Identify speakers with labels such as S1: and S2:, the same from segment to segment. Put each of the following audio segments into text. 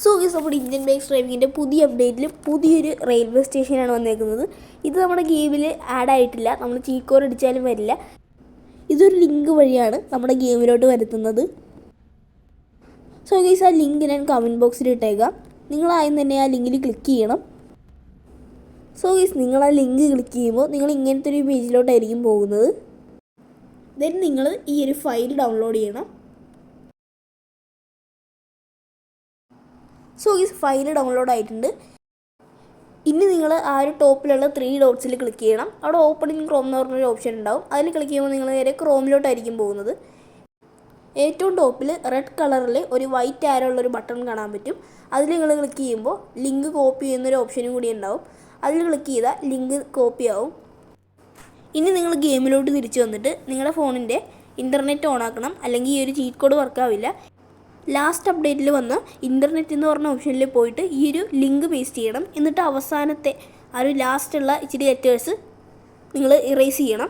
S1: So guys, നമ്മുടെ Indian bike ഡ്രൈവിങ്ങിൻ്റെ പുതിയ അപ്ഡേറ്റിൽ പുതിയൊരു റെയിൽവേ സ്റ്റേഷനാണ് വന്നേക്കുന്നത്. ഇത് നമ്മുടെ ഗെയിമിൽ ആഡ് ആയിട്ടില്ല, നമ്മൾ ചീക്കോർ അടിച്ചാലും വരില്ല. ഇതൊരു ലിങ്ക് വഴിയാണ് നമ്മുടെ ഗെയിമിലോട്ട് വരുത്തുന്നത്. സോ ഗൈസ്, ആ ലിങ്ക് ഞാൻ കമൻറ്റ് ബോക്സിൽ ഇട്ടേക്കാം. നിങ്ങളായും തന്നെ ആ ലിങ്കിൽ ക്ലിക്ക് ചെയ്യണം. സോ ഗൈസ്, നിങ്ങൾ ആ ലിങ്ക് ക്ലിക്ക് ചെയ്യുമ്പോൾ നിങ്ങൾ ഇങ്ങനത്തെ ഒരു പേജിലോട്ടായിരിക്കും പോകുന്നത്. ദെൻ നിങ്ങൾ ഈ ഒരു ഫയൽ ഡൗൺലോഡ് ചെയ്യണം. സോ ഈ ഫയൽ ഡൗൺലോഡ് ആയിട്ടുണ്ട്. ഇനി നിങ്ങൾ ആ ഒരു ടോപ്പിലുള്ള 3 ഡോട്ട്സിൽ ക്ലിക്ക് ചെയ്യണം. അവിടെ ഓപ്പൺ ഇൻ ക്രോം എന്ന് പറഞ്ഞൊരു ഓപ്ഷൻ ഉണ്ടാവും. അതിൽ ക്ലിക്ക് ചെയ്യുമ്പോൾ നിങ്ങൾ നേരെ ക്രോമിലോട്ടായിരിക്കും പോകുന്നത്. ഏറ്റവും ടോപ്പിൽ റെഡ് കളറിൽ ഒരു വൈറ്റ് ആരോ ഉള്ളൊരു ബട്ടൺ കാണാൻ പറ്റും. അതിൽ നിങ്ങൾ ക്ലിക്ക് ചെയ്യുമ്പോൾ ലിങ്ക് കോപ്പി ചെയ്യുന്നൊരു ഓപ്ഷനും കൂടി ഉണ്ടാവും. അതിൽ ക്ലിക്ക് ചെയ്താൽ ലിങ്ക് കോപ്പി ആവും. ഇനി നിങ്ങൾ ഗെയിമിലോട്ട് തിരിച്ചു വന്നിട്ട് നിങ്ങളുടെ ഫോണിൻ്റെ ഇൻ്റർനെറ്റ് ഓൺ ആക്കണം, അല്ലെങ്കിൽ ഈ ഒരു ചീറ്റ് കോഡ് വർക്കാവില്ല. ലാസ്റ്റ് അപ്ഡേറ്റിൽ വന്ന് ഇൻ്റർനെറ്റ് എന്ന് പറഞ്ഞ ഓപ്ഷനിൽ പോയിട്ട് ഈ ഒരു ലിങ്ക് പേസ്റ്റ് ചെയ്യണം. എന്നിട്ട് അവസാനത്തെ ആ ഒരു ലാസ്റ്റുള്ള ഇച്ചിരി ലെറ്റേഴ്സ് നിങ്ങൾ ഇറേസ് ചെയ്യണം.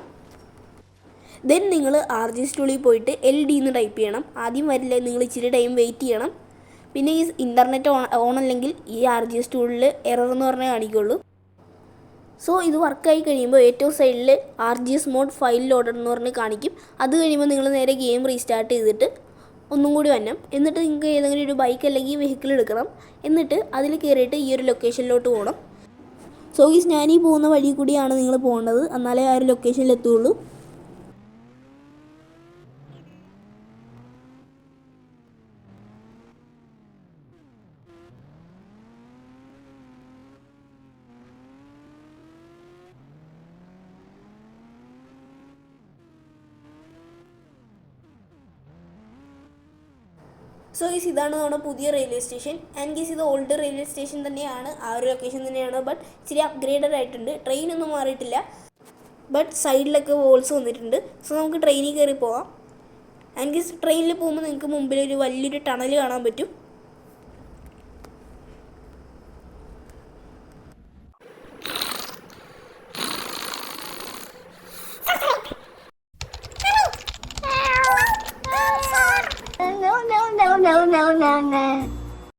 S1: ദെൻ നിങ്ങൾ RGS ടൂളിൽ പോയിട്ട് LD എന്ന് ടൈപ്പ് ചെയ്യണം. ആദ്യം വരില്ല, നിങ്ങൾ ഇച്ചിരി ടൈം വെയിറ്റ് ചെയ്യണം. പിന്നെ ഈ ഇൻ്റർനെറ്റ് ഓൺ അല്ലെങ്കിൽ ഈ RGS ടൂളിൽ എറർ എന്ന് പറഞ്ഞാൽ കാണിക്കുള്ളൂ. സോ ഇത് വർക്കായി കഴിയുമ്പോൾ ഏറ്റവും സൈഡിൽ RGS മോഡ് ഫയൽ ലോഡർ എന്ന് പറഞ്ഞ് കാണിക്കും. അത് കഴിയുമ്പോൾ നിങ്ങൾ നേരെ ഗെയിം റീസ്റ്റാർട്ട് ചെയ്തിട്ട് ഒന്നും കൂടി വരണം. എന്നിട്ട് നിങ്ങൾക്ക് ഏതെങ്കിലും ഒരു ബൈക്ക് അല്ലെങ്കിൽ വെഹിക്കിൾ എടുക്കണം. എന്നിട്ട് അതിൽ കയറിയിട്ട് ഈ ഒരു ലൊക്കേഷനിലോട്ട് പോകണം. സോ ഗൈസ്, ഞാൻ ഈ പോകുന്ന വഴി കൂടിയാണ് നിങ്ങൾ പോകേണ്ടത്, എന്നാലേ ആ ഒരു ലൊക്കേഷനിൽ എത്തുകയുള്ളൂ. സോ ഗൈസ്, ഇതാണ് നമ്മുടെ പുതിയ റെയിൽവേ സ്റ്റേഷൻ. ആൻഡ് ഗൈസ്, ഇത് ഓൾഡ് റെയിൽവേ സ്റ്റേഷൻ തന്നെയാണ്, ആ ഒരു ലൊക്കേഷൻ തന്നെയാണ്. ബട്ട് ഇച്ചിരി അപ്ഗ്രേഡഡ് ആയിട്ടുണ്ട്. ട്രെയിനൊന്നും മാറിയിട്ടില്ല, ബട്ട് സൈഡിലൊക്കെ വോൾസ് വന്നിട്ടുണ്ട്. സോ നമുക്ക് ട്രെയിനിൽ കയറി പോകാം. ആൻഡ് ഗൈസ്, ട്രെയിനിൽ പോകുമ്പോൾ നിങ്ങൾക്ക് മുമ്പിൽ ഒരു വലിയൊരു ടണൽ കാണാൻ പറ്റും.
S2: No.